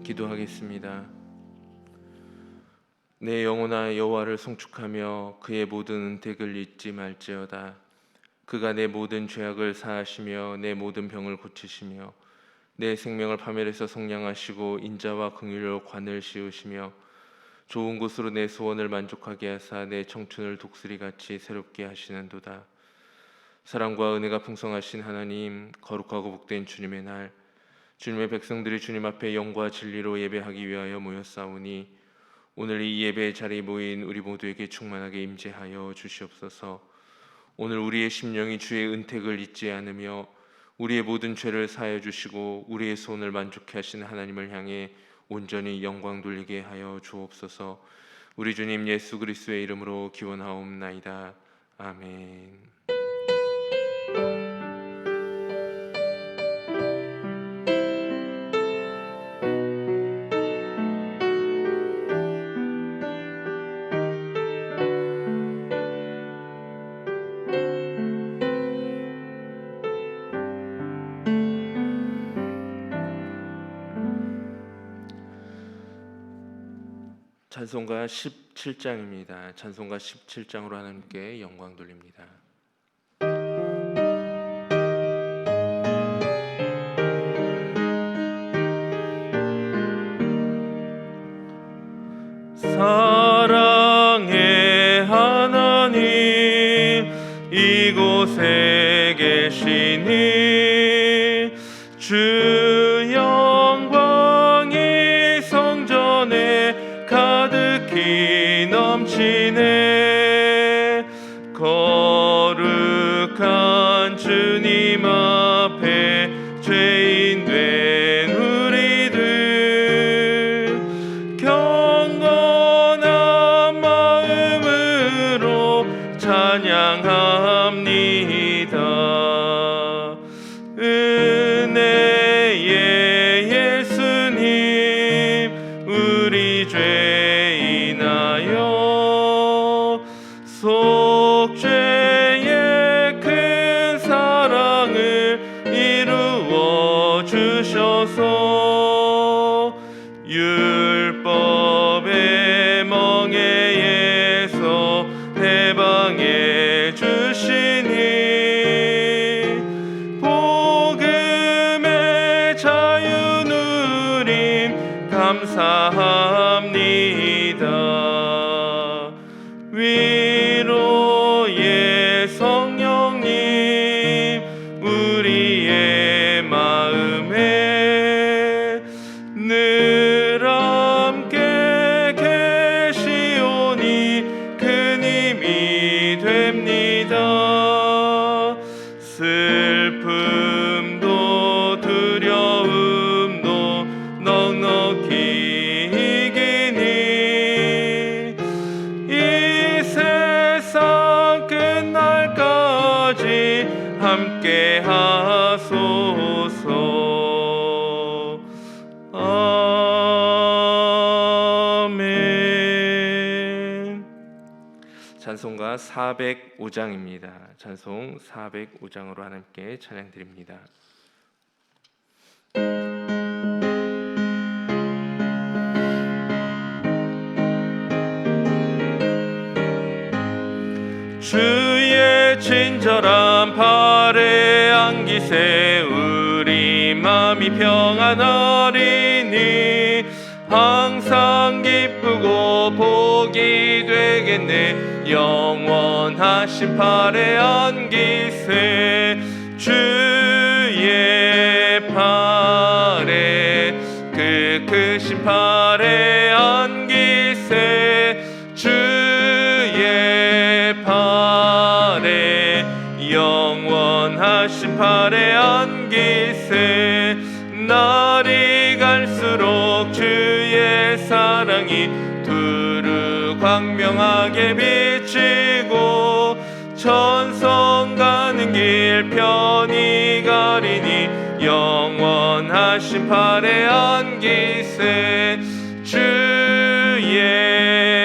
기도하겠습니다. 내 영혼아 여호와를 송축하며 그의 모든 은택을 잊지 말지어다. 그가 내 모든 죄악을 사하시며 내 모든 병을 고치시며 내 생명을 파멸해서 속량하시고 인자와 긍휼로 관을 씌우시며 좋은 곳으로 내 소원을 만족하게 하사 내 청춘을 독수리같이 새롭게 하시는도다. 사랑과 은혜가 풍성하신 하나님, 거룩하고 복된 주님의 날, 주님의 백성들이 주님 앞에 영과 진리로 예배하기 위하여 모였사오니 오늘 이 예배의 자리에 모인 우리 모두에게 충만하게 임재하여 주시옵소서. 오늘 우리의 심령이 주의 은택을 잊지 않으며 우리의 모든 죄를 사하여 주시고 우리의 소원을 만족케 하신 하나님을 향해 온전히 영광 돌리게 하여 주옵소서. 우리 주님 예수 그리스도의 이름으로 기원하옵나이다. 아멘. 찬송가 17장입니다. 찬송가 17장으로 하나님께 영광 돌립니다. 사랑의 하나님 이곳에 계시니 주 영광이 성전에 가득히 넘치네. 거룩한 주님 앞에 죄인 된 우리들 경건한 마음으로 찬양합니다. 은혜의 예수님 우리 죄 인하여 속죄의 큰 사랑을 이루어 주셔서 율법의 멍에에서 해방해 주시니 복음의 자유 누림 감사합니다. 위로의 성령님 우리의 마음에 늘 함께 계시오니 큰 힘이 됩니다. 슬픔도 두려움도 넉넉히 이기니 이 세상 끝날까지 함께 하소서. 아멘. 찬송가 405장입니다. 찬송 405장으로 하나님께 찬양드립니다. 주의 친절한 팔에 안기세 우리 맘이 평안하리니 항상 기쁘고 복이 되겠네. 영원하신 팔에 안기세 주의 팔에 그 크신 팔에 안기세 주의 팔에 영원하신 팔에 안기세. 날이 갈수록 주의 사랑이 두루 광명하게 비치고 천성 가는 길 편히 가리니 영원하신 팔에 안기세 주의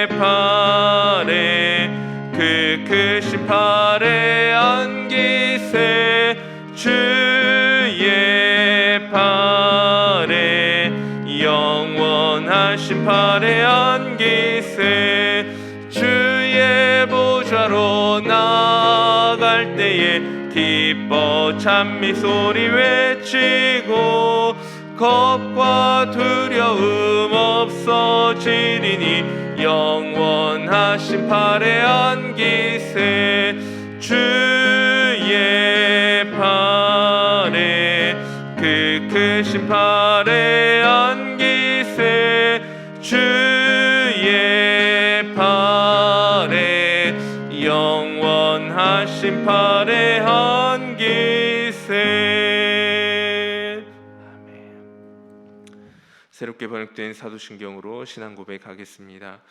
팔에 그 크신 팔에 안기세 주의 팔에 영원 영원하신 팔에 안기세 주의 보좌로 나아갈 때에 기뻐 찬미 소리 외치고 겁과 두려움 없어지리니 영원하신 팔에 안기세 주의 팔에 그 크신 팔에 안기세 주의 팔에 영원하신 팔에 안기세. 아멘. 새롭게 번역된 사도신경으로 신앙 고백하겠습니다.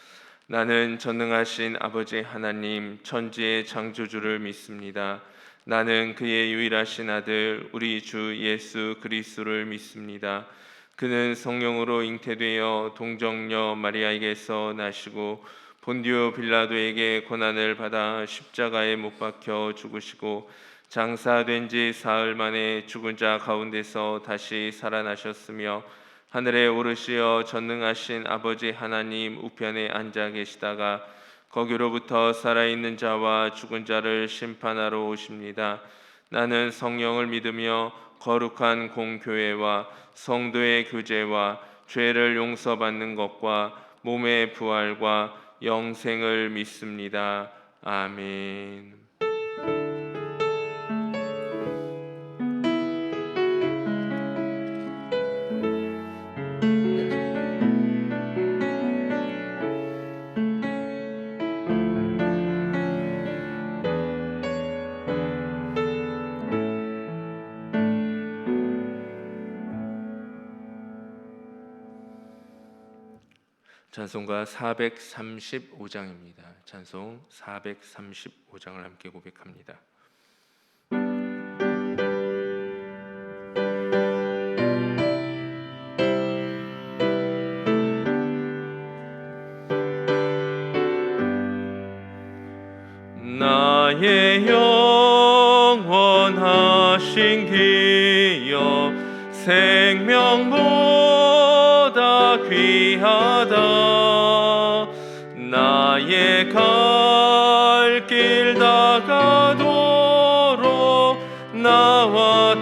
나는 전능하신 아버지 하나님 천지의 창조주를 믿습니다. 나는 그의 유일하신 아들 우리 주 예수 그리스도를 믿습니다. 그는 성령으로 잉태되어 동정녀 마리아에게서 나시고 본디오 빌라도에게 고난을 받아 십자가에 못 박혀 죽으시고 장사된 지 사흘 만에 죽은 자 가운데서 다시 살아나셨으며 하늘에 오르시어 전능하신 아버지 하나님 우편에 앉아 계시다가 거기로부터 살아있는 자와 죽은 자를 심판하러 오십니다. 나는 성령을 믿으며 거룩한 공교회와 성도의 교제와 죄를 용서받는 것과 몸의 부활과 영생을 믿습니다. 아멘. 찬송가 435장입니다. 찬송 435장을 함께 고백합니다. 나의 영원하신 기여 생명보다 귀하다 나의 갈 길 다가도록 나와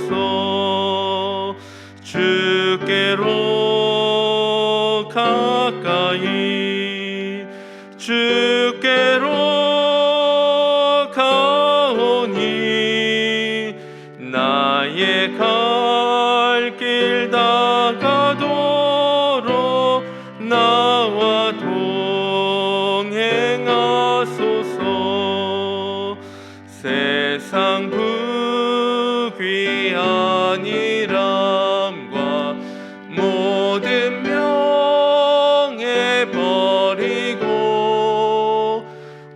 동행하소서 주께로 가까이 주께로 가오니 나의 갈 길 다가도록 나와 동행하소서 세상 부귀한 일함과 모든 명예 버리고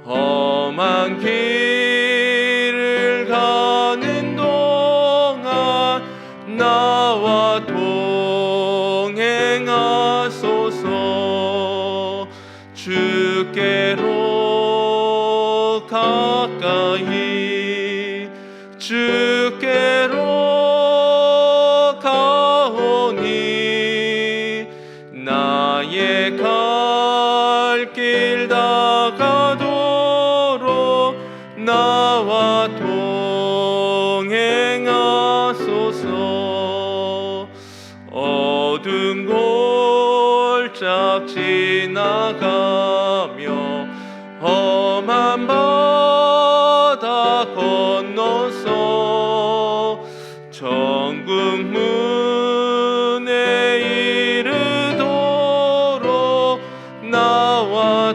험한 길을 가는 동안 나와 동행하소서 주께로 가까이 주께로 가오니 나의 갈 길 다가도록 나와 동행하소서 어두운 골짝 지나가며 험한 바다 건너서 천국 문에 이르도록 나와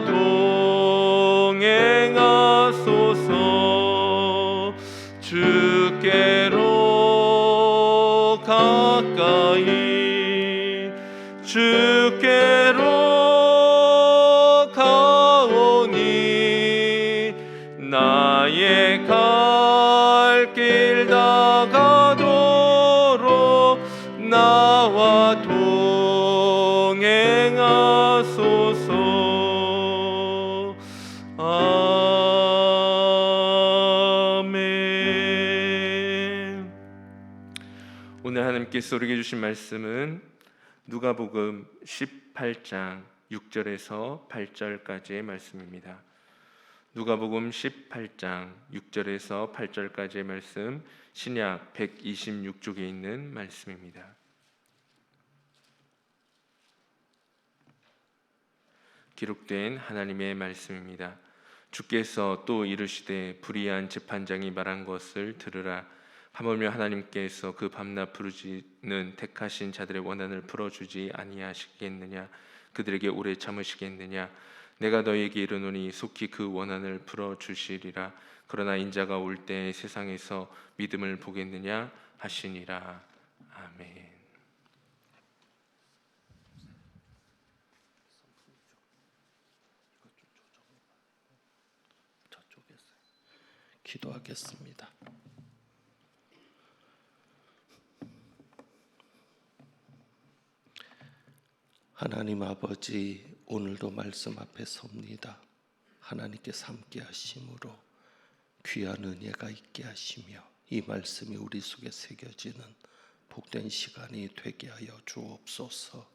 동행하소서 주께로 가까이 주께로 가오니 나의 갈 길 다가도록 나와 동행하소서. 아멘. 오늘 하나님께서 우리에게 주신 말씀은 누가복음 18장 6절에서 8절까지의 말씀입니다. 누가복음 18장 6절에서 8절까지의 말씀, 신약 126쪽에 있는 말씀입니다. 기록된 하나님의 말씀입니다. 주께서 또 이르시되 불의한 재판장이 말한 것을 들으라. 하물며 하나님께서 그 밤낮 부르짖는 택하신 자들의 원한을 풀어주지 아니하시겠느냐? 그들에게 오래 참으시겠느냐? 내가 너희에게 이르노니 속히 그 원한을 풀어주시리라. 그러나 인자가 올 때 세상에서 믿음을 보겠느냐 하시니라. 아멘. 기도하겠습니다. 하나님 아버지, 오늘도 말씀 앞에 섭니다. 하나님께서 함께 하심으로 귀한 은혜가 있게 하시며 이 말씀이 우리 속에 새겨지는 복된 시간이 되게 하여 주옵소서.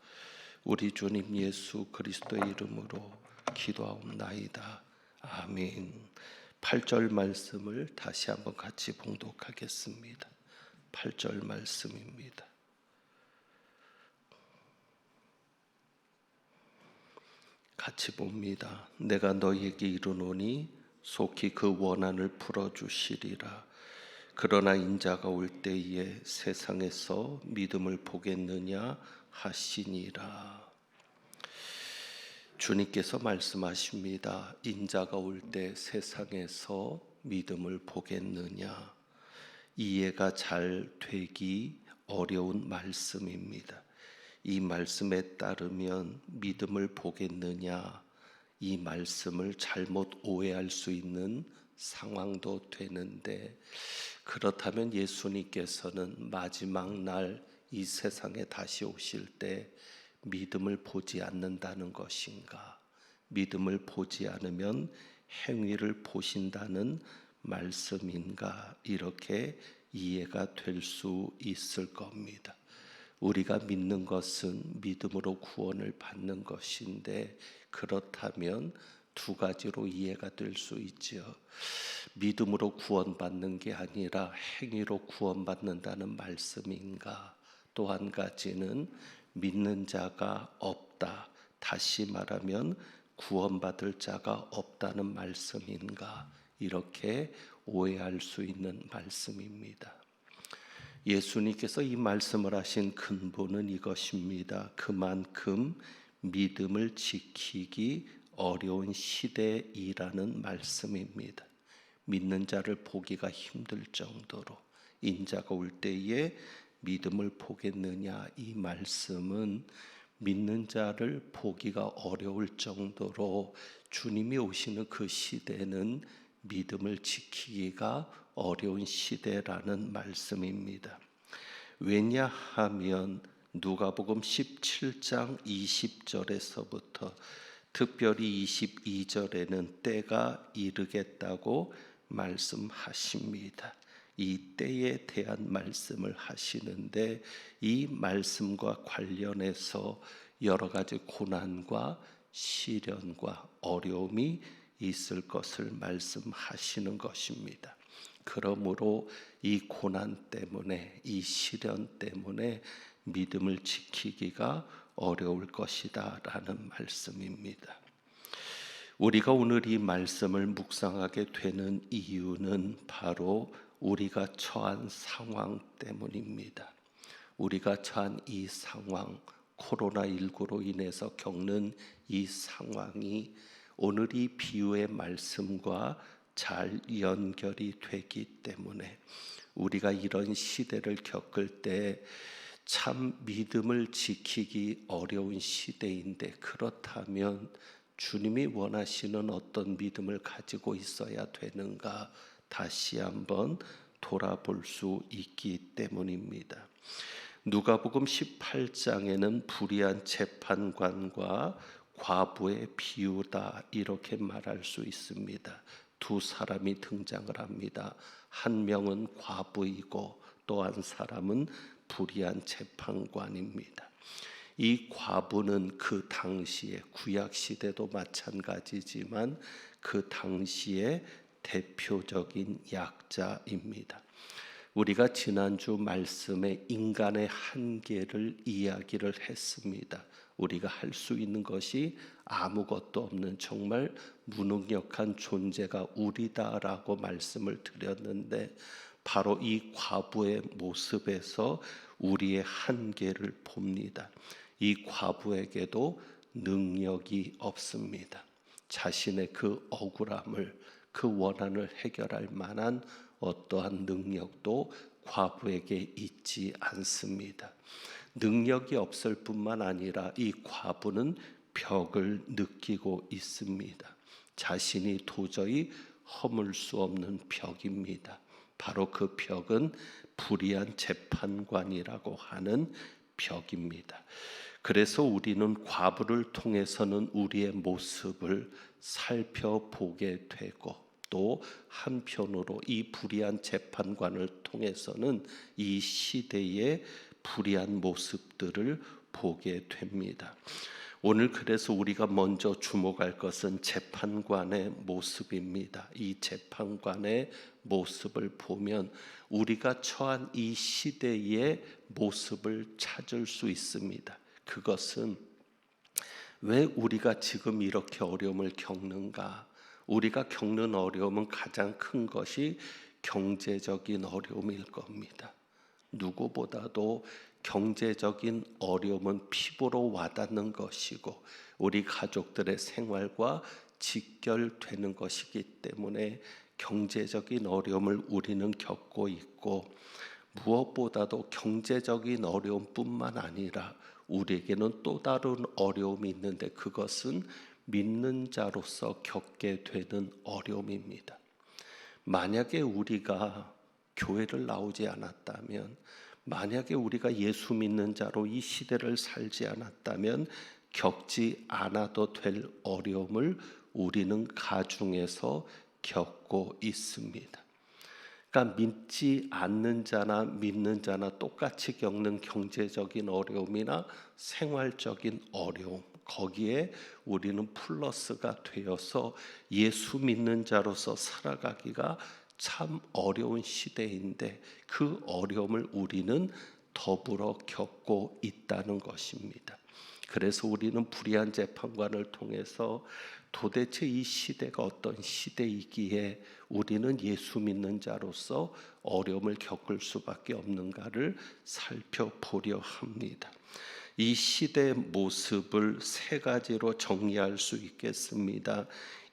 우리 주님 예수 그리스도의 이름으로 기도하옵나이다. 아멘. 8절 말씀을 다시 한번 같이 봉독하겠습니다. 8절 말씀입니다. 같이 봅니다. 내가 너희에게 이르노니 속히 그 원한을 풀어주시리라. 그러나 인자가 올 때에 세상에서 믿음을 보겠느냐 하시니라. 주님께서 말씀하십니다. 인자가 올 때 세상에서 믿음을 보겠느냐. 이해가 잘 되기 어려운 말씀입니다. 이 말씀에 따르면 믿음을 보겠느냐, 이 말씀을 잘못 오해할 수 있는 상황도 되는데, 그렇다면 예수님께서는 마지막 날 이 세상에 다시 오실 때 믿음을 보지 않는다는 것인가? 믿음을 보지 않으면 행위를 보신다는 말씀인가? 이렇게 이해가 될 수 있을 겁니다. 우리가 믿는 것은 믿음으로 구원을 받는 것인데, 그렇다면 두 가지로 이해가 될 수 있죠. 믿음으로 구원받는 게 아니라 행위로 구원받는다는 말씀인가? 또 한 가지는 믿는 자가 없다. 다시 말하면 구원받을 자가 없다는 말씀인가? 이렇게 오해할 수 있는 말씀입니다. 예수님께서 이 말씀을 하신 근본은 이것입니다. 그만큼 믿음을 지키기 어려운 시대이라는 말씀입니다. 믿는 자를 보기가 힘들 정도로, 인자가 올 때에 믿음을 보겠느냐, 이 말씀은 믿는 자를 보기가 어려울 정도로 주님이 오시는 그 시대는 믿음을 지키기가 어려운 시대라는 말씀입니다. 왜냐하면 누가복음 17장 20절에서부터 특별히 22절에는 때가 이르겠다고 말씀하십니다. 이 때에 대한 말씀을 하시는데, 이 말씀과 관련해서 여러 가지 고난과 시련과 어려움이 있을 것을 말씀하시는 것입니다. 그러므로 이 고난 때문에, 이 시련 때문에 믿음을 지키기가 어려울 것이다 라는 말씀입니다. 우리가 오늘 이 말씀을 묵상하게 되는 이유는 바로 우리가 처한 상황 때문입니다. 우리가 처한 이 상황, 코로나19로 인해서 겪는 이 상황이 오늘 이 비유의 말씀과 잘 연결이 되기 때문에 우리가 이런 시대를 겪을 때 참 믿음을 지키기 어려운 시대인데, 그렇다면 주님이 원하시는 어떤 믿음을 가지고 있어야 되는가 다시 한번 돌아볼 수 있기 때문입니다. 누가복음 18장에는 불의한 재판관과 과부의 비유다 이렇게 말할 수 있습니다. 두 사람이 등장을 합니다. 한 명은 과부이고 또 한 사람은 불의한 재판관입니다. 이 과부는 그 당시에 구약 시대도 마찬가지지만 그 당시에 대표적인 약자입니다. 우리가 지난주 말씀에 인간의 한계를 이야기를 했습니다. 우리가 할 수 있는 것이 아무것도 없는 정말 무능력한 존재가 우리다라고 말씀을 드렸는데 바로 이 과부의 모습에서 우리의 한계를 봅니다. 이 과부에게도 능력이 없습니다. 자신의 그 억울함을, 그 원한을 해결할 만한 어떠한 능력도 과부에게 있지 않습니다. 능력이 없을 뿐만 아니라 이 과부는 벽을 느끼고 있습니다. 자신이 도저히 허물 수 없는 벽입니다. 바로 그 벽은 불의한 재판관이라고 하는 벽입니다. 그래서 우리는 과부를 통해서는 우리의 모습을 살펴보게 되고 또 한편으로 이 불의한 재판관을 통해서는 이 시대의 불의한 모습들을 보게 됩니다. 오늘 그래서 우리가 먼저 주목할 것은 재판관의 모습입니다. 이 재판관의 모습을 보면 우리가 처한 이 시대의 모습을 찾을 수 있습니다. 그것은 왜 우리가 지금 이렇게 어려움을 겪는가? 우리가 겪는 어려움은 가장 큰 것이 경제적인 어려움일 겁니다. 누구보다도 경제적인 어려움은 피부로 와닿는 것이고 우리 가족들의 생활과 직결되는 것이기 때문에 경제적인 어려움을 우리는 겪고 있고 무엇보다도 경제적인 어려움뿐만 아니라 우리에게는 또 다른 어려움이 있는데 그것은 믿는 자로서 겪게 되는 어려움입니다. 만약에 우리가 교회를 나오지 않았다면, 만약에 우리가 예수 믿는 자로 이 시대를 살지 않았다면 겪지 않아도 될 어려움을 우리는 가중에서 겪고 있습니다. 그러니까 믿지 않는 자나 믿는 자나 똑같이 겪는 경제적인 어려움이나 생활적인 어려움, 거기에 우리는 플러스가 되어서 예수 믿는 자로서 살아가기가 참 어려운 시대인데 그 어려움을 우리는 더불어 겪고 있다는 것입니다. 그래서 우리는 불의한 재판관을 통해서 도대체 이 시대가 어떤 시대이기에 우리는 예수 믿는 자로서 어려움을 겪을 수밖에 없는가를 살펴보려 합니다. 이 시대의 모습을 세 가지로 정리할 수 있겠습니다.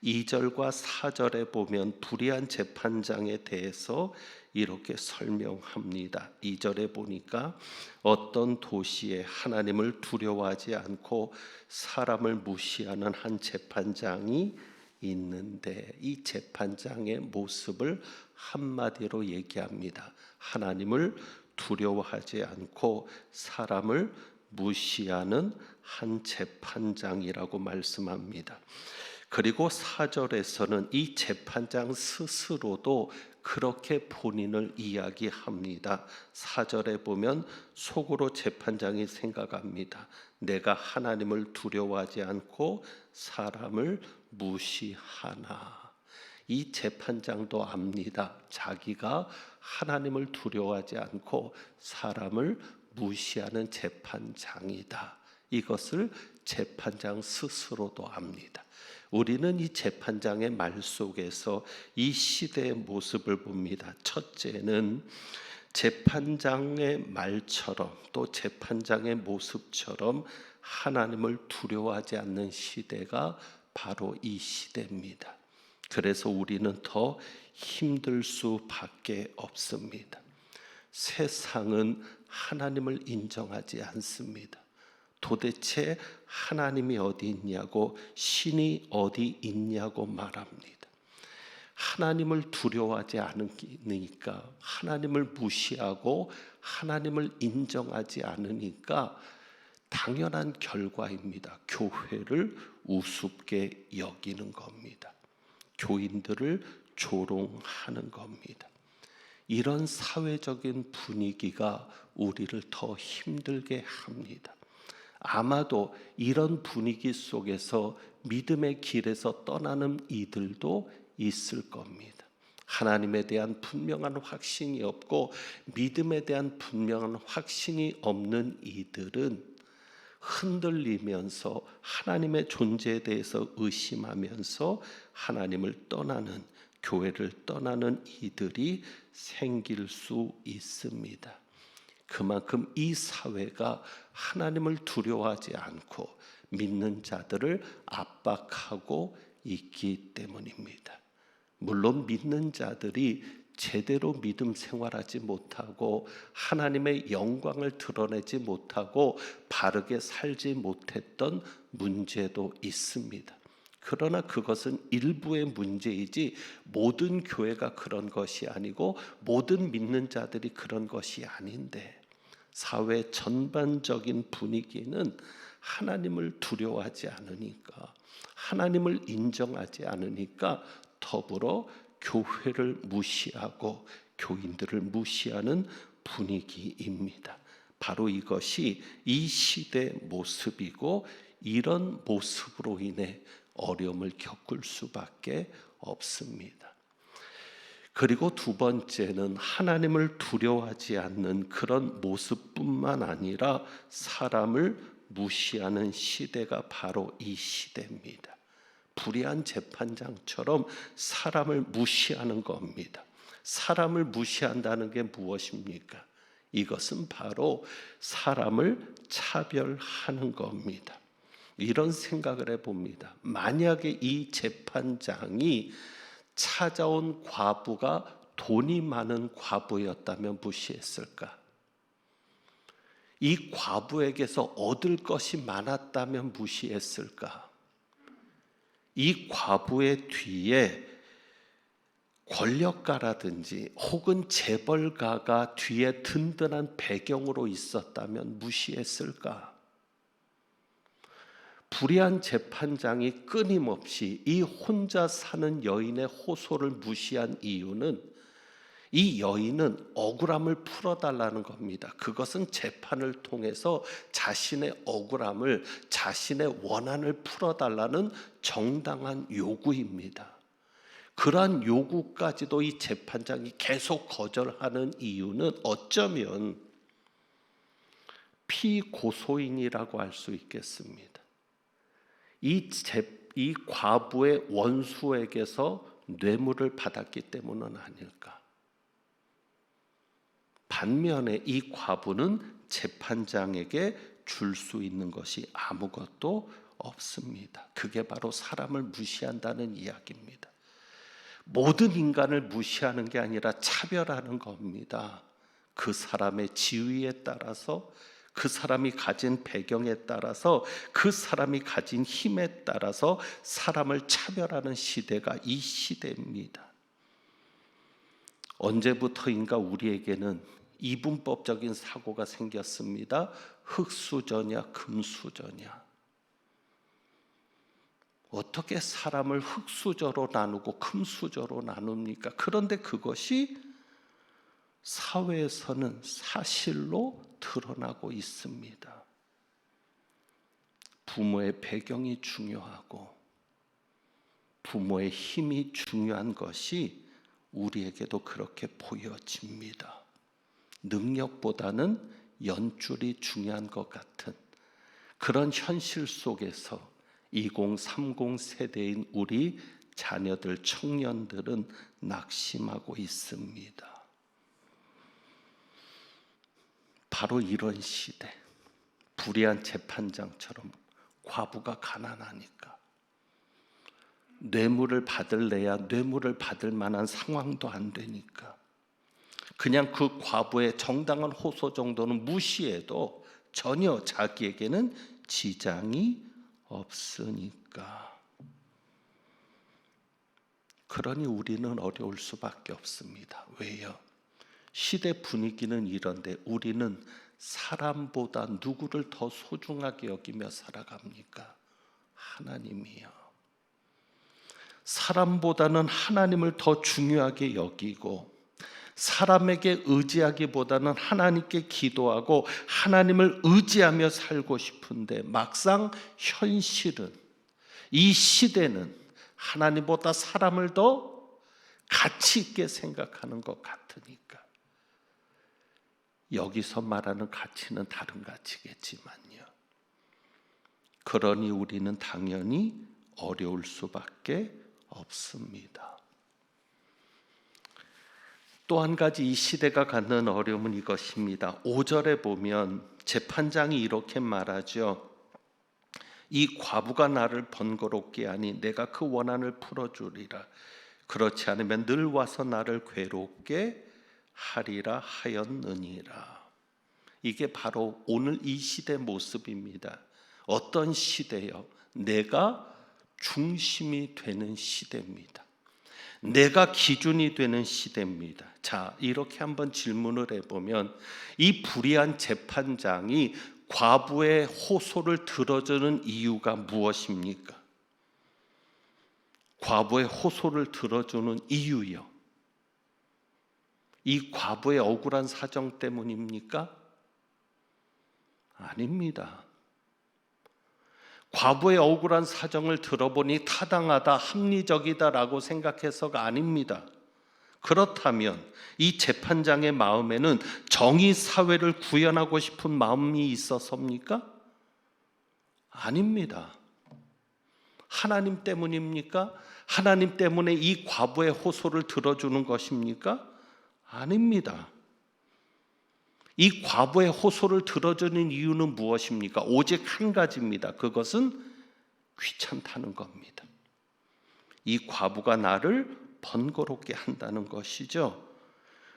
2절과 4절에 보면 불의한 재판장에 대해서 이렇게 설명합니다. 2절에 보니까 어떤 도시에 하나님을 두려워하지 않고 사람을 무시하는 한 재판장이 있는데 이 재판장의 모습을 한마디로 얘기합니다. 하나님을 두려워하지 않고 사람을 무시하는 한 재판장이라고 말씀합니다. 그리고 4절에서는 이 재판장 스스로도 그렇게 본인을 이야기합니다. 4절에 보면 속으로 재판장이 생각합니다. 내가 하나님을 두려워하지 않고 사람을 무시하나. 이 재판장도 압니다. 자기가 하나님을 두려워하지 않고 사람을 무시하는 재판장이다. 이것을 재판장 스스로도 압니다. 우리는 이 재판장의 말 속에서 이 시대의 모습을 봅니다. 첫째는 재판장의 말처럼 또 재판장의 모습처럼 하나님을 두려워하지 않는 시대가 바로 이 시대입니다. 그래서 우리는 더 힘들 수밖에 없습니다. 세상은 하나님을 인정하지 않습니다. 도대체 하나님이 어디 있냐고, 신이 어디 있냐고 말합니다. 하나님을 두려워하지 않으니까, 하나님을 무시하고 하나님을 인정하지 않으니까 당연한 결과입니다. 교회를 우습게 여기는 겁니다. 교인들을 조롱하는 겁니다. 이런 사회적인 분위기가 우리를 더 힘들게 합니다. 아마도 이런 분위기 속에서 믿음의 길에서 떠나는 이들도 있을 겁니다. 하나님에 대한 분명한 확신이 없고 믿음에 대한 분명한 확신이 없는 이들은 흔들리면서 하나님의 존재에 대해서 의심하면서 하나님을 떠나는, 교회를 떠나는 이들이 생길 수 있습니다. 그만큼 이 사회가 하나님을 두려워하지 않고 믿는 자들을 압박하고 있기 때문입니다. 물론 믿는 자들이 제대로 믿음 생활하지 못하고 하나님의 영광을 드러내지 못하고 바르게 살지 못했던 문제도 있습니다. 그러나 그것은 일부의 문제이지 모든 교회가 그런 것이 아니고 모든 믿는 자들이 그런 것이 아닌데, 사회 전반적인 분위기는 하나님을 두려워하지 않으니까, 하나님을 인정하지 않으니까 더불어 교회를 무시하고 교인들을 무시하는 분위기입니다. 바로 이것이 이 시대의 모습이고, 이런 모습으로 인해 어려움을 겪을 수밖에 없습니다. 그리고 두 번째는 하나님을 두려워하지 않는 그런 모습뿐만 아니라 사람을 무시하는 시대가 바로 이 시대입니다. 불의한 재판장처럼 사람을 무시하는 겁니다. 사람을 무시한다는 게 무엇입니까? 이것은 바로 사람을 차별하는 겁니다. 이런 생각을 해봅니다. 만약에 이 재판장이 찾아온 과부가 돈이 많은 과부였다면 무시했을까? 이 과부에게서 얻을 것이 많았다면 무시했을까? 이 과부의 뒤에 권력가라든지 혹은 재벌가가 뒤에 든든한 배경으로 있었다면 무시했을까? 불의한 재판장이 끊임없이 이 혼자 사는 여인의 호소를 무시한 이유는, 이 여인은 억울함을 풀어달라는 겁니다. 그것은 재판을 통해서 자신의 억울함을, 자신의 원한을 풀어달라는 정당한 요구입니다. 그러한 요구까지도 이 재판장이 계속 거절하는 이유는 어쩌면 피고소인이라고 할 수 있겠습니다. 이 과부의 원수에게서 뇌물을 받았기 때문은 아닐까? 반면에 이 과부는 재판장에게 줄 수 있는 것이 아무것도 없습니다. 그게 바로 사람을 무시한다는 이야기입니다. 모든 인간을 무시하는 게 아니라 차별하는 겁니다. 그 사람의 지위에 따라서, 그 사람이 가진 배경에 따라서, 그 사람이 가진 힘에 따라서 사람을 차별하는 시대가 이 시대입니다. 언제부터인가 우리에게는 이분법적인 사고가 생겼습니다. 흙수저냐 금수저냐. 어떻게 사람을 흙수저로 나누고 금수저로 나눕니까? 그런데 그것이 사회에서는 사실로 드러나고 있습니다. 부모의 배경이 중요하고 부모의 힘이 중요한 것이 우리에게도 그렇게 보여집니다. 능력보다는 연줄이 중요한 것 같은 그런 현실 속에서 2030 세대인 우리 자녀들, 청년들은 낙심하고 있습니다. 바로 이런 시대, 불의한 재판장처럼 과부가 가난하니까 뇌물을 받을래야 뇌물을 받을 만한 상황도 안 되니까 그냥 그 과부의 정당한 호소 정도는 무시해도 전혀 자기에게는 지장이 없으니까. 그러니 우리는 어려울 수밖에 없습니다. 왜요? 시대 분위기는 이런데 우리는 사람보다 누구를 더 소중하게 여기며 살아갑니까? 하나님이요. 사람보다는 하나님을 더 중요하게 여기고 사람에게 의지하기보다는 하나님께 기도하고 하나님을 의지하며 살고 싶은데 막상 현실은, 이 시대는 하나님보다 사람을 더 가치 있게 생각하는 것 같으니까 여기서 말하는 가치는 다른 가치겠지만요. 그러니 우리는 당연히 어려울 수밖에 없습니다. 또 한 가지 이 시대가 갖는 어려움은 이것입니다. 5절에 보면 재판장이 이렇게 말하죠. 이 과부가 나를 번거롭게 하니 내가 그 원한을 풀어주리라. 그렇지 않으면 늘 와서 나를 괴롭게 하리라 하였느니라. 이게 바로 오늘 이 시대 모습입니다. 어떤 시대요? 내가 중심이 되는 시대입니다. 내가 기준이 되는 시대입니다. 자, 이렇게 한번 질문을 해보면 이 불의한 재판장이 과부의 호소를 들어주는 이유가 무엇입니까? 과부의 호소를 들어주는 이유요. 이 과부의 억울한 사정 때문입니까? 아닙니다. 과부의 억울한 사정을 들어보니 타당하다, 합리적이다라고 생각해서가 아닙니다. 그렇다면 이 재판장의 마음에는 정의 사회를 구현하고 싶은 마음이 있어서입니까? 아닙니다. 하나님 때문입니까? 하나님 때문에 이 과부의 호소를 들어주는 것입니까? 아닙니다. 이 과부의 호소를 들어주는 이유는 무엇입니까? 오직 한 가지입니다. 그것은 귀찮다는 겁니다. 이 과부가 나를 번거롭게 한다는 것이죠.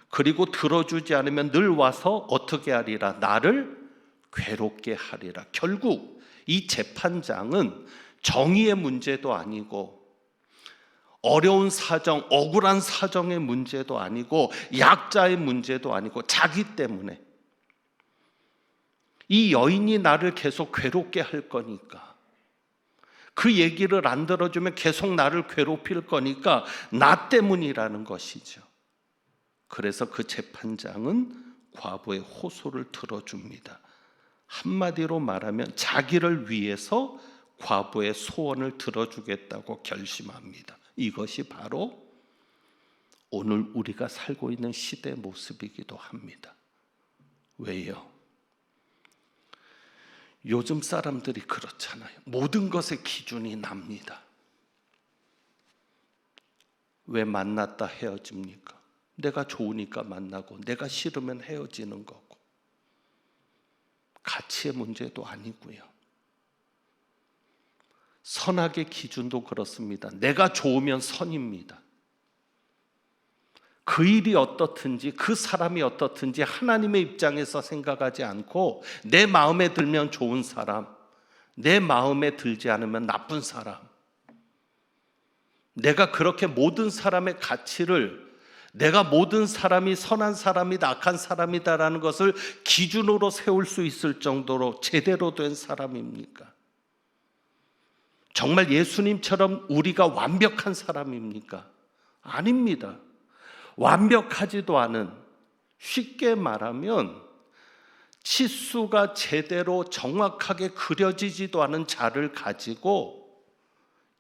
그리고 들어주지 않으면 늘 와서 어떻게 하리라? 나를 괴롭게 하리라. 결국 이 재판장은 정의의 문제도 아니고 어려운 사정, 억울한 사정의 문제도 아니고 약자의 문제도 아니고 자기 때문에 이 여인이 나를 계속 괴롭게 할 거니까, 그 얘기를 안 들어주면 계속 나를 괴롭힐 거니까 나 때문이라는 것이죠. 그래서 그 재판장은 과부의 호소를 들어줍니다. 한마디로 말하면 자기를 위해서 과부의 소원을 들어주겠다고 결심합니다. 이것이 바로 오늘 우리가 살고 있는 시대의 모습이기도 합니다. 왜요? 요즘 사람들이 그렇잖아요. 모든 것의 기준이 납니다. 왜 만났다 헤어집니까? 내가 좋으니까 만나고 내가 싫으면 헤어지는 거고, 가치의 문제도 아니고요. 선악의 기준도 그렇습니다. 내가 좋으면 선입니다. 그 일이 어떻든지 그 사람이 어떻든지 하나님의 입장에서 생각하지 않고 내 마음에 들면 좋은 사람, 내 마음에 들지 않으면 나쁜 사람, 내가 그렇게 모든 사람의 가치를, 내가 모든 사람이 선한 사람이다 악한 사람이다라는 것을 기준으로 세울 수 있을 정도로 제대로 된 사람입니까? 정말 예수님처럼 우리가 완벽한 사람입니까? 아닙니다. 완벽하지도 않은, 쉽게 말하면 치수가 제대로 정확하게 그려지지도 않은 자를 가지고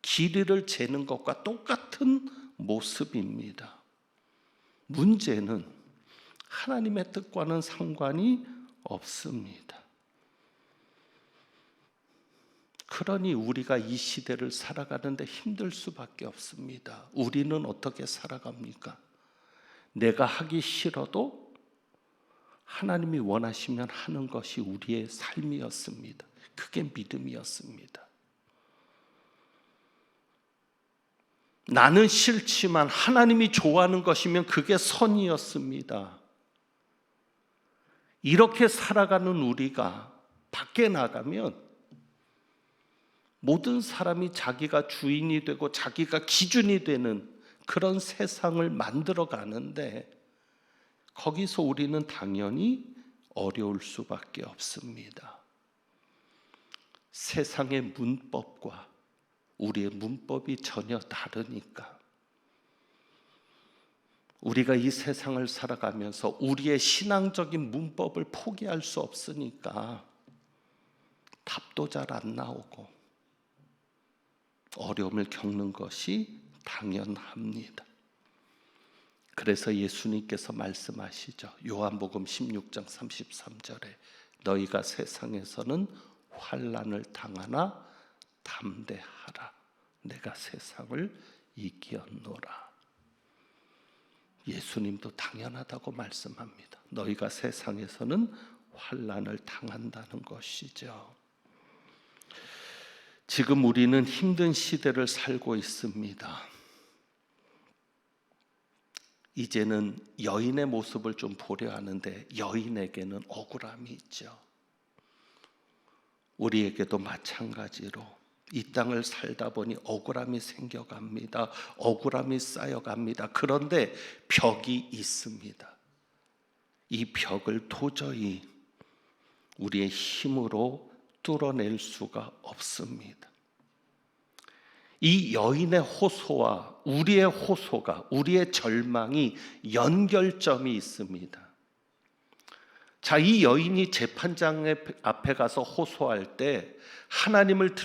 길이를 재는 것과 똑같은 모습입니다. 문제는 하나님의 뜻과는 상관이 없습니다. 그러니 우리가 이 시대를 살아가는데 힘들 수밖에 없습니다. 우리는 어떻게 살아갑니까? 내가 하기 싫어도 하나님이 원하시면 하는 것이 우리의 삶이었습니다. 그게 믿음이었습니다. 나는 싫지만 하나님이 좋아하는 것이면 그게 선이었습니다. 이렇게 살아가는 우리가 밖에 나가면 모든 사람이 자기가 주인이 되고 자기가 기준이 되는 그런 세상을 만들어 가는데, 거기서 우리는 당연히 어려울 수밖에 없습니다. 세상의 문법과 우리의 문법이 전혀 다르니까 우리가 이 세상을 살아가면서 우리의 신앙적인 문법을 포기할 수 없으니까 답도 잘 안 나오고 어려움을 겪는 것이 당연합니다. 그래서 예수님께서 말씀하시죠. 요한복음 16장 33절에 너희가 세상에서는 환난을 당하나 담대하라. 내가 세상을 이기었노라. 예수님도 당연하다고 말씀합니다. 너희가 세상에서는 환난을 당한다는 것이죠. 지금 우리는 힘든 시대를 살고 있습니다. 이제는 여인의 모습을 좀 보려 하는데 여인에게는 억울함이 있죠. 우리에게도 마찬가지로 이 땅을 살다 보니 억울함이 생겨갑니다. 억울함이 쌓여갑니다. 그런데 벽이 있습니다. 이 벽을 도저히 우리의 힘으로 뚫어낼 수가 없습니다. 이 여인의 호소와 우리의 호소가, 우리의 절망이 연결점이 있습니다. 자, 이 여인이 재판장 앞에 가서 호소할 때 하나님을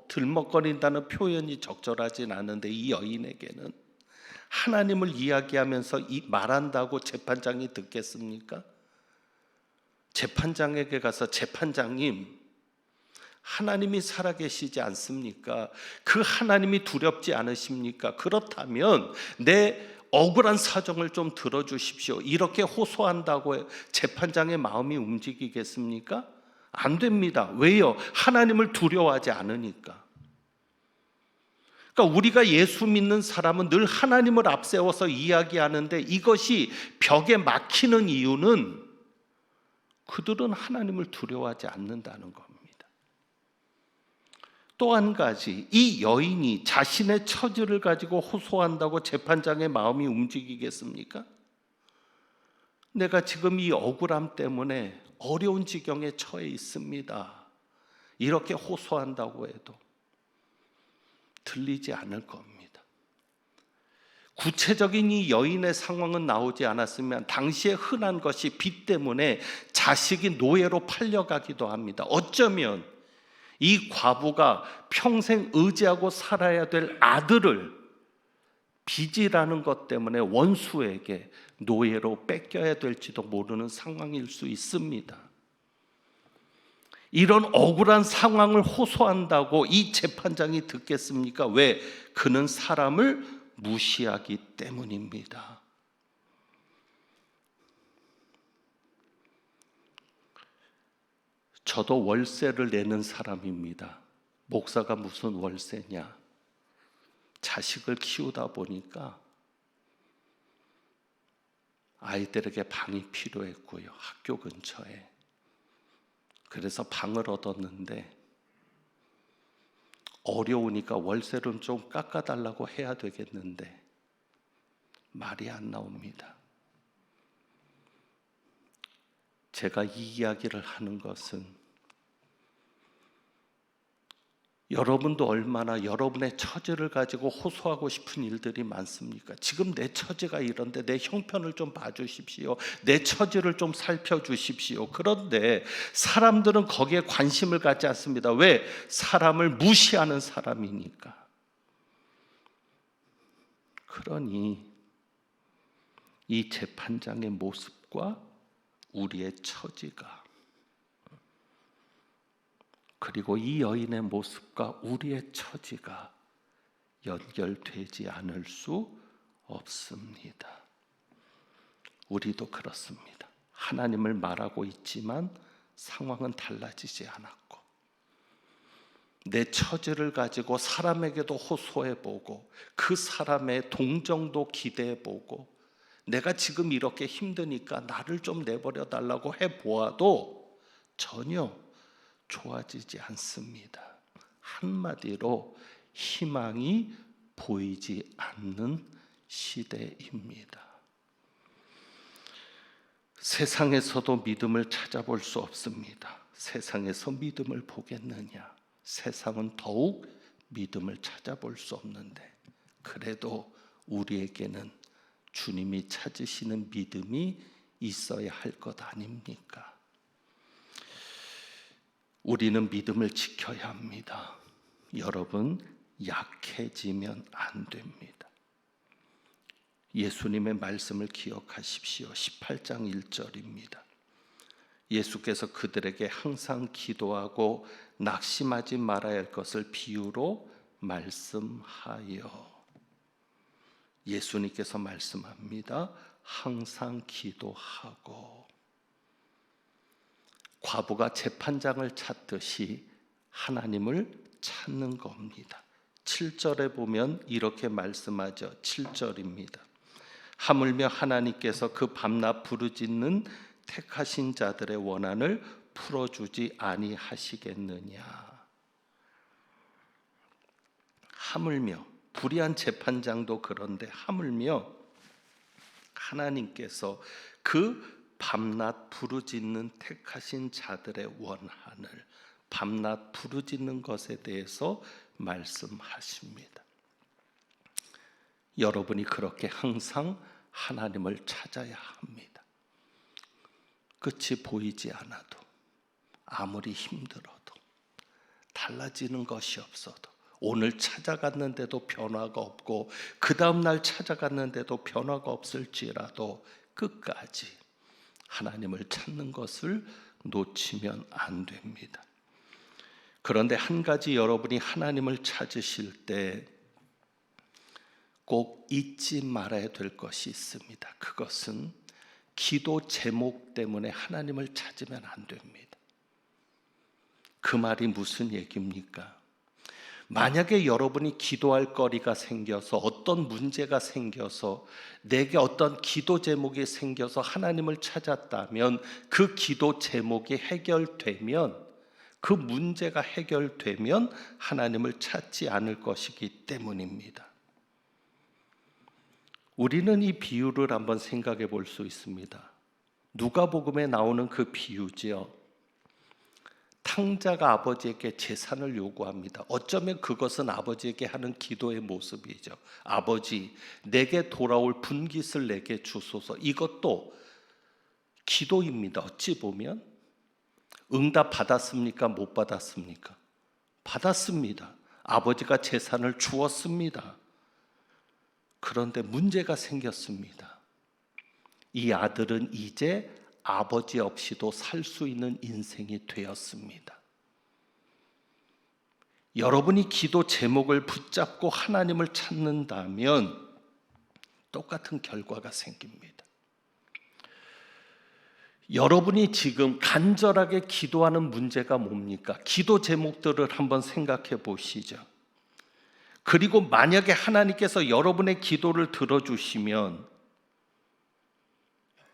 들먹거린다는 표현이 적절하진 않은데 이 여인에게는 하나님을 이야기하면서 말한다고 재판장이 듣겠습니까? 재판장에게 가서 재판장님, 하나님이 살아계시지 않습니까? 그 하나님이 두렵지 않으십니까? 그렇다면 내 억울한 사정을 좀 들어주십시오. 이렇게 호소한다고 재판장의 마음이 움직이겠습니까? 안 됩니다. 왜요? 하나님을 두려워하지 않으니까. 그러니까 우리가 예수 믿는 사람은 늘 하나님을 앞세워서 이야기하는데 이것이 벽에 막히는 이유는 그들은 하나님을 두려워하지 않는다는 겁니다. 또 한 가지, 이 여인이 자신의 처지를 가지고 호소한다고 재판장의 마음이 움직이겠습니까? 내가 지금 이 억울함 때문에 어려운 지경에 처해 있습니다. 이렇게 호소한다고 해도 들리지 않을 겁니다. 구체적인 이 여인의 상황은 나오지 않았으면 당시에 흔한 것이 빚 때문에 자식이 노예로 팔려가기도 합니다. 어쩌면 이 과부가 평생 의지하고 살아야 될 아들을 빚이라는 것 때문에 원수에게 노예로 뺏겨야 될지도 모르는 상황일 수 있습니다. 이런 억울한 상황을 호소한다고 이 재판장이 듣겠습니까? 왜? 그는 사람을 무시하기 때문입니다. 저도 월세를 내는 사람입니다. 목사가 무슨 월세냐? 자식을 키우다 보니까 아이들에게 방이 필요했고요. 학교 근처에. 그래서 방을 얻었는데 어려우니까 월세를 좀 깎아달라고 해야 되겠는데 말이 안 나옵니다. 제가 이 이야기를 하는 것은 여러분도 얼마나 여러분의 처지를 가지고 호소하고 싶은 일들이 많습니까? 지금 내 처지가 이런데 내 형편을 좀 봐주십시오. 내 처지를 좀 살펴주십시오. 그런데 사람들은 거기에 관심을 갖지 않습니다. 왜? 사람을 무시하는 사람이니까. 그러니 이 재판장의 모습과 우리의 처지가, 그리고 이 여인의 모습과 우리의 처지가 연결되지 않을 수 없습니다. 우리도 그렇습니다. 하나님을 말하고 있지만 상황은 달라지지 않았고, 내 처지를 가지고 사람에게도 호소해보고 그 사람의 동정도 기대해보고 내가 지금 이렇게 힘드니까 나를 좀 내버려 달라고 해보아도 전혀 좋아지지 않습니다. 한마디로 희망이 보이지 않는 시대입니다. 세상에서도 믿음을 찾아볼 수 없습니다. 세상에서 믿음을 보겠느냐? 세상은 더욱 믿음을 찾아볼 수 없는데 그래도 우리에게는 주님이 찾으시는 믿음이 있어야 할 것 아닙니까? 우리는 믿음을 지켜야 합니다. 여러분, 약해지면 안 됩니다. 예수님의 말씀을 기억하십시오. 18장 1절입니다. 예수께서 그들에게 항상 기도하고 낙심하지 말아야 할 것을 비유로 말씀하여. 예수님께서 말씀합니다. 항상 기도하고. 과부가 재판장을 찾듯이 하나님을 찾는 겁니다. 7절에 보면 이렇게 말씀하죠. 7절입니다. 하물며 하나님께서 그 밤낮 부르짖는 택하신 자들의 원한을 풀어주지 아니하시겠느냐. 하물며, 불의한 재판장도 그런데 하물며 하나님께서 그 밤낮 부르짖는 택하신 자들의 원한을, 밤낮 부르짖는 것에 대해서 말씀하십니다. 여러분이 그렇게 항상 하나님을 찾아야 합니다. 끝이 보이지 않아도, 아무리 힘들어도, 달라지는 것이 없어도, 오늘 찾아갔는데도 변화가 없고 그 다음 날 찾아갔는데도 변화가 없을지라도 끝까지 하나님을 찾는 것을 놓치면 안 됩니다. 그런데 한 가지 여러분이 하나님을 찾으실 때 꼭 잊지 말아야 될 것이 있습니다. 그것은 기도 제목 때문에 하나님을 찾으면 안 됩니다. 그 말이 무슨 얘기입니까? 만약에 여러분이 기도할 거리가 생겨서, 어떤 문제가 생겨서, 내게 어떤 기도 제목이 생겨서 하나님을 찾았다면, 그 기도 제목이 해결되면, 그 문제가 해결되면 하나님을 찾지 않을 것이기 때문입니다. 우리는 이 비유를 한번 생각해 볼 수 있습니다. 누가복음에 나오는 그 비유지요. 탕자가 아버지에게 재산을 요구합니다. 어쩌면 그것은 아버지에게 하는 기도의 모습이죠. 아버지, 내게 돌아올 분깃을 내게 주소서. 이것도 기도입니다. 어찌 보면 응답 받았습니까? 못 받았습니까? 받았습니다. 아버지가 재산을 주었습니다. 그런데 문제가 생겼습니다. 이 아들은 이제 아버지 없이도 살 수 있는 인생이 되었습니다. 여러분이 기도 제목을 붙잡고 하나님을 찾는다면 똑같은 결과가 생깁니다. 여러분이 지금 간절하게 기도하는 문제가 뭡니까? 기도 제목들을 한번 생각해 보시죠. 그리고 만약에 하나님께서 여러분의 기도를 들어주시면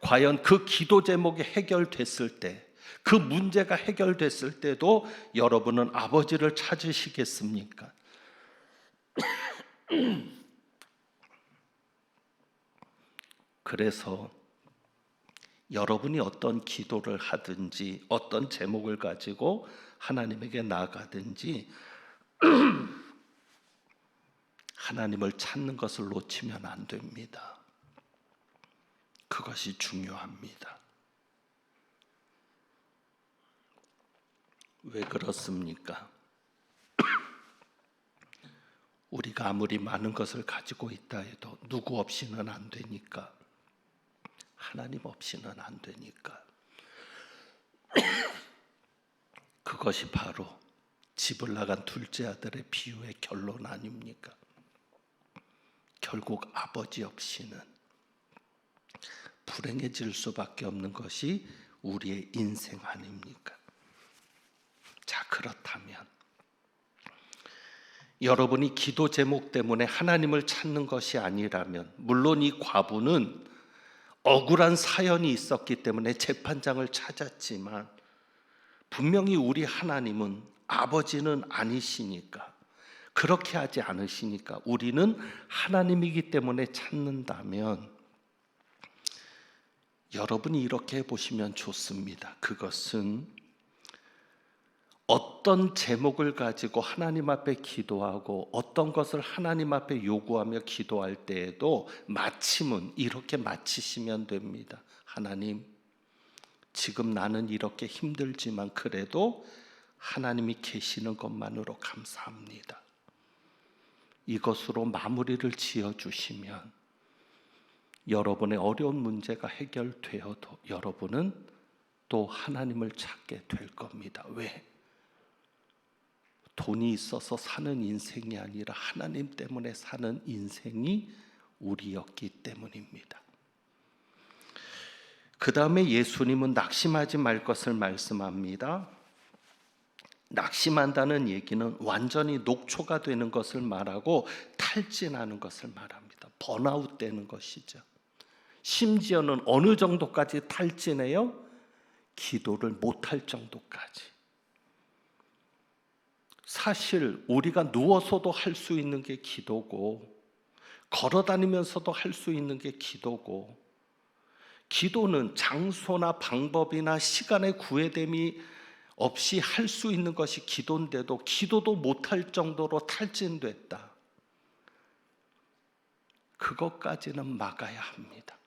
과연 그 기도 제목이 해결됐을 때, 그 문제가 해결됐을 때도 여러분은 아버지를 찾으시겠습니까? 그래서 여러분이 어떤 기도를 하든지, 어떤 제목을 가지고 하나님에게 나아가든지 하나님을 찾는 것을 놓치면 안 됩니다. 그것이 중요합니다. 왜 그렇습니까? 우리가 아무리 많은 것을 가지고 있다 해도 누구 없이는 안 되니까, 하나님 없이는 안 되니까. 그것이 바로 집을 나간 둘째 아들의 비유의 결론 아닙니까? 결국 아버지 없이는 불행해질 수밖에 없는 것이 우리의 인생 아닙니까? 자, 그렇다면 여러분이 기도 제목 때문에 하나님을 찾는 것이 아니라면, 물론 이 과부는 억울한 사연이 있었기 때문에 재판장을 찾았지만 분명히 우리 하나님은 아버지는 아니시니까, 그렇게 하지 않으시니까 우리는 하나님이기 때문에 찾는다면 여러분이 이렇게 해보시면 좋습니다. 그것은 어떤 제목을 가지고 하나님 앞에 기도하고 어떤 것을 하나님 앞에 요구하며 기도할 때에도 마침은 이렇게 마치시면 됩니다. 하나님, 지금 나는 이렇게 힘들지만 그래도 하나님이 계시는 것만으로 감사합니다. 이것으로 마무리를 지어주시면 여러분의 어려운 문제가 해결되어도 여러분은 또 하나님을 찾게 될 겁니다. 왜? 돈이 있어서 사는 인생이 아니라 하나님 때문에 사는 인생이 우리였기 때문입니다. 그 다음에 예수님은 낙심하지 말 것을 말씀합니다. 낙심한다는 얘기는 완전히 녹초가 되는 것을 말하고 탈진하는 것을 말합니다. 번아웃 되는 것이죠. 심지어는 어느 정도까지 탈진해요? 기도를 못할 정도까지. 사실 우리가 누워서도 할 수 있는 게 기도고 걸어다니면서도 할 수 있는 게 기도고, 기도는 장소나 방법이나 시간의 구애됨이 없이 할 수 있는 것이 기도인데도 기도도 못할 정도로 탈진됐다. 그것까지는 막아야 합니다.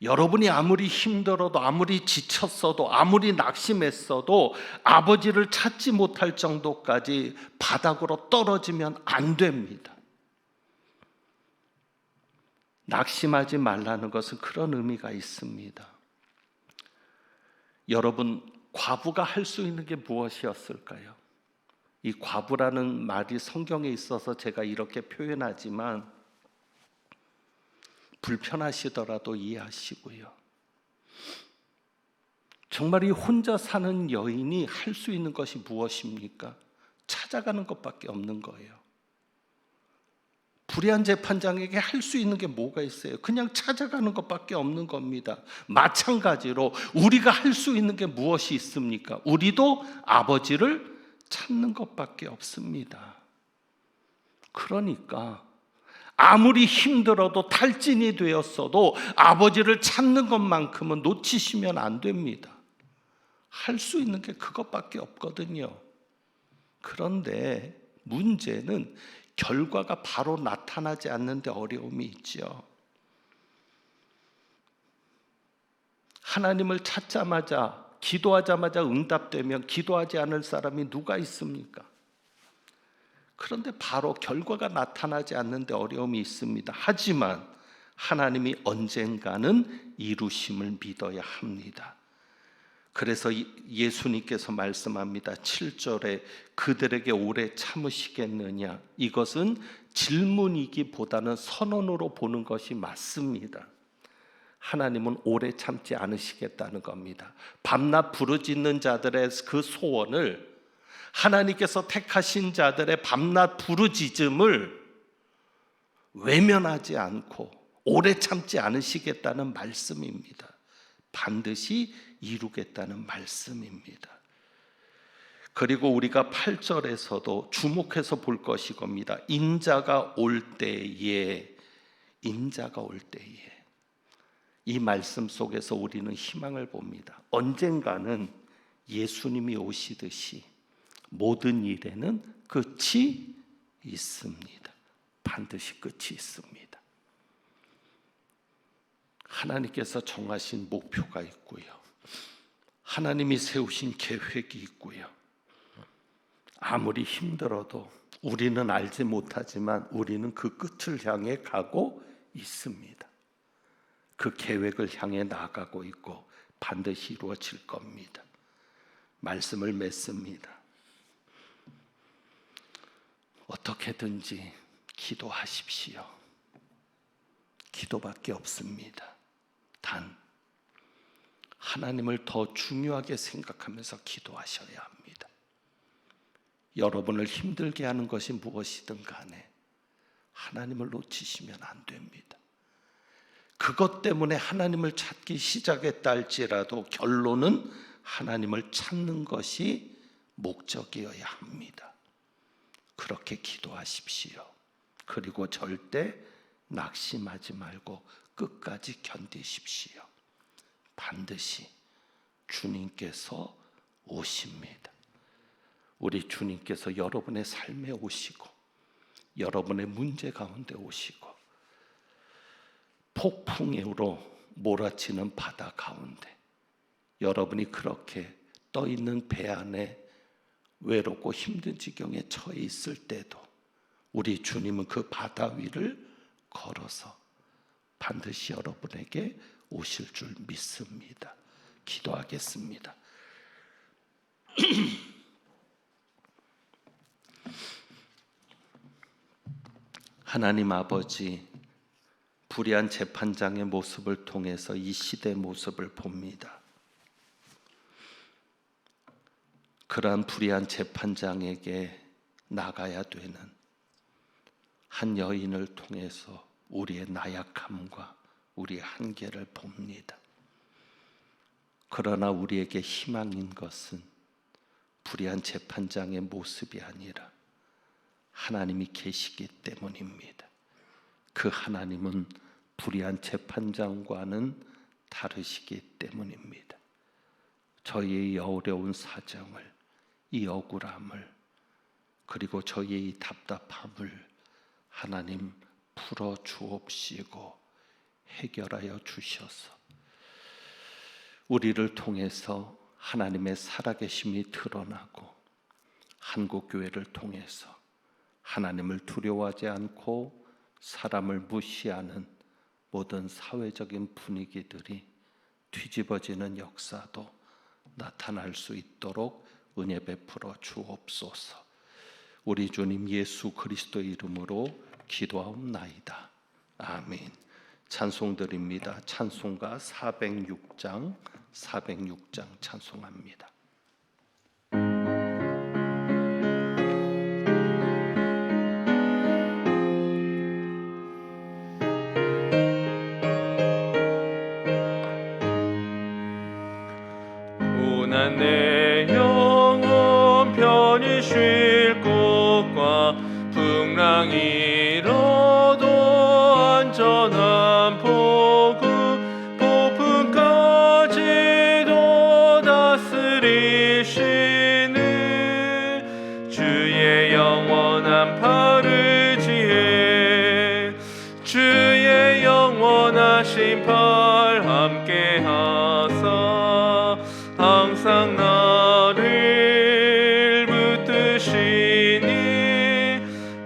여러분이 아무리 힘들어도 아무리 지쳤어도 아무리 낙심했어도 아버지를 찾지 못할 정도까지 바닥으로 떨어지면 안 됩니다. 낙심하지 말라는 것은 그런 의미가 있습니다. 여러분, 과부가 할 수 있는 게 무엇이었을까요? 이 과부라는 말이 성경에 있어서 제가 이렇게 표현하지만 불편하시더라도 이해하시고요. 정말 이 혼자 사는 여인이 할 수 있는 것이 무엇입니까? 찾아가는 것밖에 없는 거예요. 불의한 재판장에게 할 수 있는 게 뭐가 있어요? 그냥 찾아가는 것밖에 없는 겁니다. 마찬가지로 우리가 할 수 있는 게 무엇이 있습니까? 우리도 아버지를 찾는 것밖에 없습니다. 그러니까 아무리 힘들어도 탈진이 되었어도 아버지를 찾는 것만큼은 놓치시면 안 됩니다. 할 수 있는 게 그것밖에 없거든요. 그런데 문제는 결과가 바로 나타나지 않는데 어려움이 있죠. 하나님을 찾자마자, 기도하자마자 응답되면 기도하지 않을 사람이 누가 있습니까? 그런데 바로 결과가 나타나지 않는데 어려움이 있습니다. 하지만 하나님이 언젠가는 이루심을 믿어야 합니다. 그래서 예수님께서 말씀합니다. 7절에 그들에게 오래 참으시겠느냐? 이것은 질문이기보다는 선언으로 보는 것이 맞습니다. 하나님은 오래 참지 않으시겠다는 겁니다. 밤낮 부르짖는 자들의 그 소원을, 하나님께서 택하신 자들의 밤낮 부르짖음을 외면하지 않고 오래 참지 않으시겠다는 말씀입니다. 반드시 이루겠다는 말씀입니다. 그리고 우리가 8절에서도 주목해서 볼 것이 겁니다. 인자가 올 때에, 인자가 올 때에, 이 말씀 속에서 우리는 희망을 봅니다. 언젠가는 예수님이 오시듯이 모든 일에는 끝이 있습니다. 반드시 끝이 있습니다. 하나님께서 정하신 목표가 있고요. 하나님이 세우신 계획이 있고요. 아무리 힘들어도 우리는 알지 못하지만 우리는 그 끝을 향해 가고 있습니다. 그 계획을 향해 나가고 있고 반드시 이루어질 겁니다. 말씀을 맺습니다. 어떻게든지 기도하십시오. 기도밖에 없습니다. 단 하나님을 더 중요하게 생각하면서 기도하셔야 합니다. 여러분을 힘들게 하는 것이 무엇이든 간에 하나님을 놓치시면 안 됩니다. 그것 때문에 하나님을 찾기 시작했다 할지라도 결론은 하나님을 찾는 것이 목적이어야 합니다. 그렇게 기도하십시오. 그리고 절대 낙심하지 말고 끝까지 견디십시오. 반드시 주님께서 오십니다. 우리 주님께서 여러분의 삶에 오시고 여러분의 문제 가운데 오시고 폭풍우로 몰아치는 바다 가운데 여러분이 그렇게 떠 있는 배 안에 외롭고 힘든 지경에 처해 있을 때도 우리 주님은 그 바다 위를 걸어서 반드시 여러분에게 오실 줄 믿습니다. 기도하겠습니다. 하나님 아버지, 불의한 재판장의 모습을 통해서 이 시대의 모습을 봅니다. 그러한 불의한 재판장에게 나가야 되는 한 여인을 통해서 우리의 나약함과 우리의 한계를 봅니다. 그러나 우리에게 희망인 것은 불의한 재판장의 모습이 아니라 하나님이 계시기 때문입니다. 그 하나님은 불의한 재판장과는 다르시기 때문입니다. 저희의 이 어려운 사정을, 이 억울함을, 그리고 저희의 이 답답함을 하나님 풀어 주옵시고 해결하여 주셔서 우리를 통해서 하나님의 살아계심이 드러나고 한국교회를 통해서 하나님을 두려워하지 않고 사람을 무시하는 모든 사회적인 분위기들이 뒤집어지는 역사도 나타날 수 있도록 은혜 베풀어 주옵소서. 우리 주님 예수 그리스도의 이름으로 기도하옵나이다. 아멘. 찬송드립니다. 찬송가 406장 찬송합니다. 고난 내 영혼 편히 쉴 곳과 풍랑 일어도 안전한 폭풍 폭풍까지도 다스리시는 주의 영원한 팔을 지혜 주의 영원하신 팔 함께 하사 항상 나를 붙드시니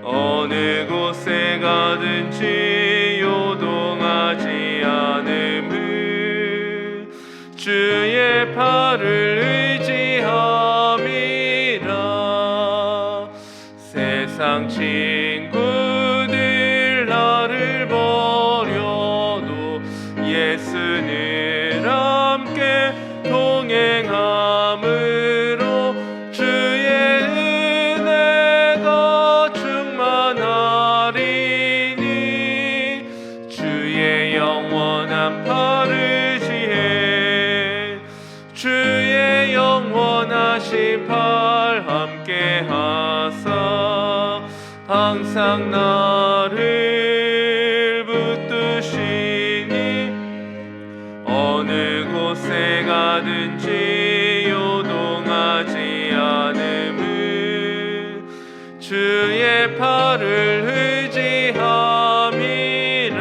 어느 곳에 가든지 요동하지 않음을 주의 팔을 의지함이라. 세상 친구들 나를 버려도 예수는 함께 동행함으로 주의 은혜가 충만하리니 주의 영원한 팔을 지혜 주의 영원하신 팔 함께 하사 항상 나를 붙드시니 어느 곳에 가든지 요동하지 않음을 주의 팔을 의지함이라.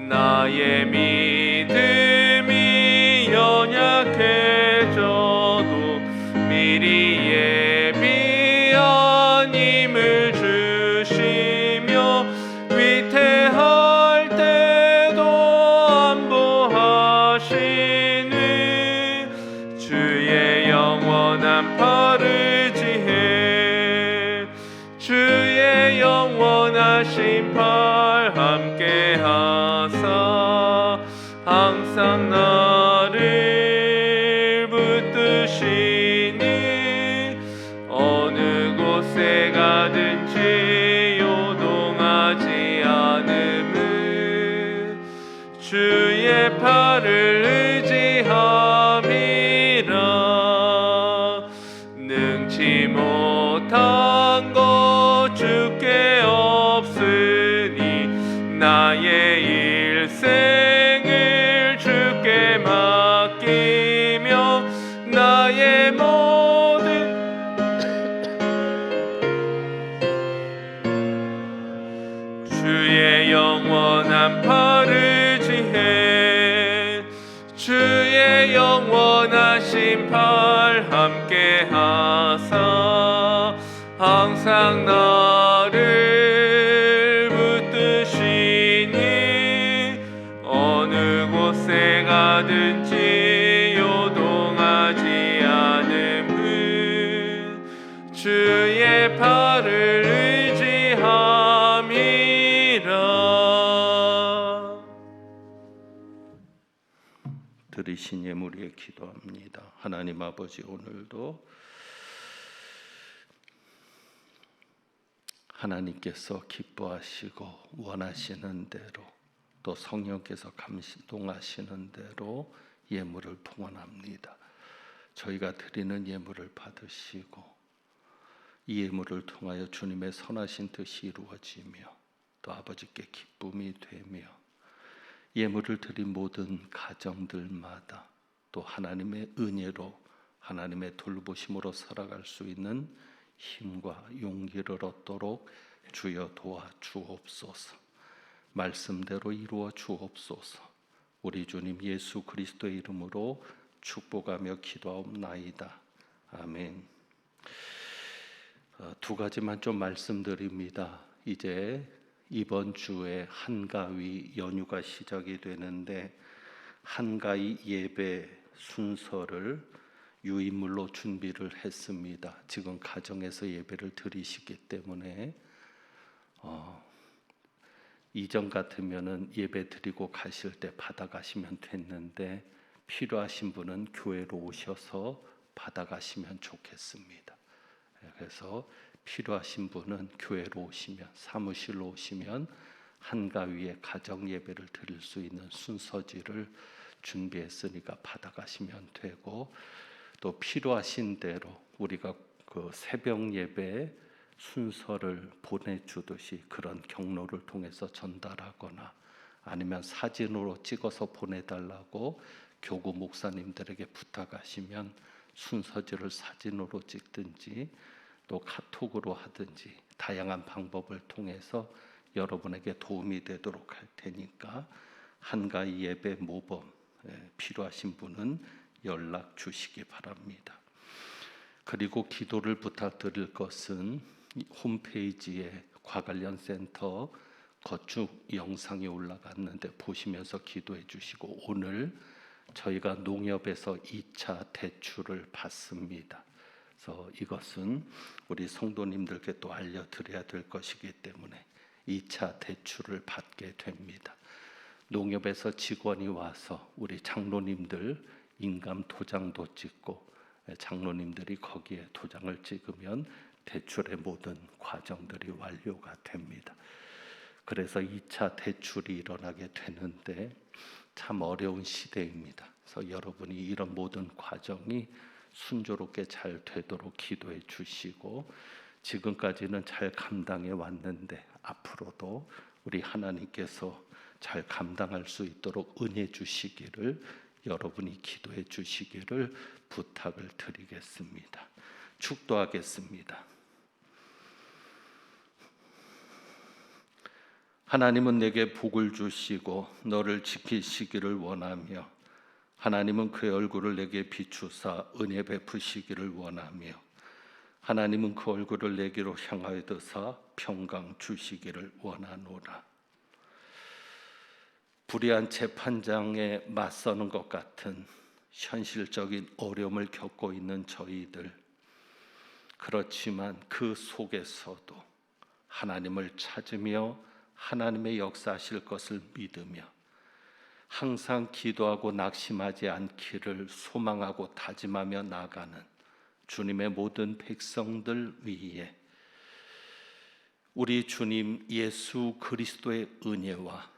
나의 믿음이 연약해져도 미리 예비한 힘을 주시며 위태할 때도 안보하시는 주의 영원한 팔을 지혜 주의 영원하신 팔 함께 하사 항상 나를 붙드시니 어느 곳에 가든지 요동하지 않음을 주의 팔을 의지함이라. 능치 못한 것 주께 없으니 팔 함께 하사 항상 나를 붙드시니 어느 곳에 가든지 요동하지 않음은 주의 팔을 의지함이라. 들으신 예물 위에 기도합니다. 하나님 아버지, 오늘도 하나님께서 기뻐하시고 원하시는 대로 또 성령께서 감동하시는 대로 예물을 봉헌합니다. 저희가 드리는 예물을 받으시고 이 예물을 통하여 주님의 선하신 뜻이 이루어지며 또 아버지께 기쁨이 되며 예물을 드린 모든 가정들마다 또 하나님의 은혜로 하나님의 돌보심으로 살아갈 수 있는 힘과 용기를 얻도록 주여 도와 주옵소서. 말씀대로 이루어 주옵소서. 우리 주님 예수 그리스도의 이름으로 축복하며 기도하옵나이다. 아멘. 두 가지만 좀 말씀드립니다. 이제 이번 주에 한가위 연휴가 시작이 되는데 한가위 예배 순서를 유인물로 준비를 했습니다. 지금 가정에서 예배를 드리시기 때문에 이전 같으면은 예배 드리고 가실 때 받아가시면 됐는데 필요하신 분은 교회로 오셔서 받아가시면 좋겠습니다. 그래서 필요하신 분은 교회로 오시면, 사무실로 오시면 한가위에 가정 예배를 드릴 수 있는 순서지를 준비했으니까 받아가시면 되고, 또 필요하신 대로 우리가 그 새벽 예배 순서를 보내주듯이 그런 경로를 통해서 전달하거나 아니면 사진으로 찍어서 보내달라고 교구 목사님들에게 부탁하시면 순서지를 사진으로 찍든지 또 카톡으로 하든지 다양한 방법을 통해서 여러분에게 도움이 되도록 할 테니까 한가위 예배 모범 필요하신 분은 연락 주시기 바랍니다. 그리고 기도를 부탁드릴 것은 홈페이지에 과관련 센터 거축 영상이 올라갔는데 보시면서 기도해 주시고, 오늘 저희가 농협에서 2차 대출을 받습니다. 그래서 이것은 우리 성도님들께 또 알려드려야 될 것이기 때문에 2차 대출을 받게 됩니다. 농협에서 직원이 와서 우리 장로님들 인감 도장도 찍고 장로님들이 거기에 도장을 찍으면 대출의 모든 과정들이 완료가 됩니다. 그래서 2차 대출이 일어나게 되는데 참 어려운 시대입니다. 그래서 여러분이 이런 모든 과정이 순조롭게 잘 되도록 기도해 주시고, 지금까지는 잘 감당해 왔는데 앞으로도 우리 하나님께서 잘 감당할 수 있도록 은혜 주시기를 여러분이 기도해 주시기를 부탁을 드리겠습니다. 축도하겠습니다. 하나님은 내게 복을 주시고 너를 지키시기를 원하며, 하나님은 그의 얼굴을 내게 비추사 은혜 베푸시기를 원하며, 하나님은 그 얼굴을 내게로 향하여 드사 평강 주시기를 원하노라. 불의한 재판장에 맞서는 것 같은 현실적인 어려움을 겪고 있는 저희들, 그렇지만 그 속에서도 하나님을 찾으며 하나님의 역사하실 것을 믿으며 항상 기도하고 낙심하지 않기를 소망하고 다짐하며 나가는 주님의 모든 백성들 위에 우리 주님 예수 그리스도의 은혜와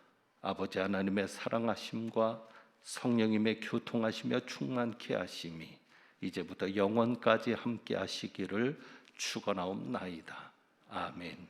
아버지 하나님의 사랑하심과 성령님의 교통하시며 충만케 하심이 이제부터 영원까지 함께 하시기를 축원하옵나이다. 아멘.